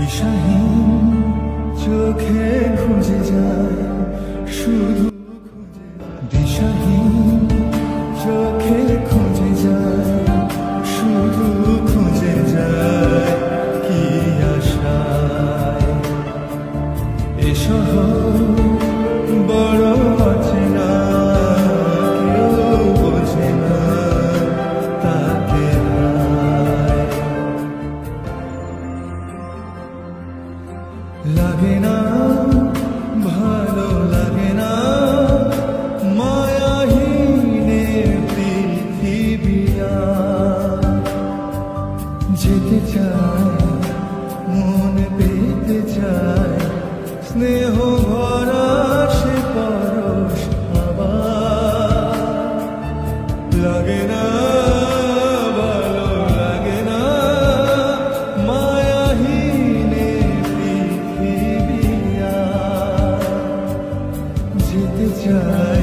দিশাহীন চোখে খুঁজে যায় শুধু দিশাহীন চোখে খুঁজে যায় শুধু খুঁজে যায় কি আশায় এ শহর বড় অচেনা কেউ বোঝে না তাকে লাগে না ভালো লাগে না মায়াহীনে পৃথিবীয়া যেতে চায় মন পেতে চায় স্নেহ ভরা সে পরশ আবার লাগে না ভালো লাগে না মায়াহীনে পৃথিবীয়া যেতে চায়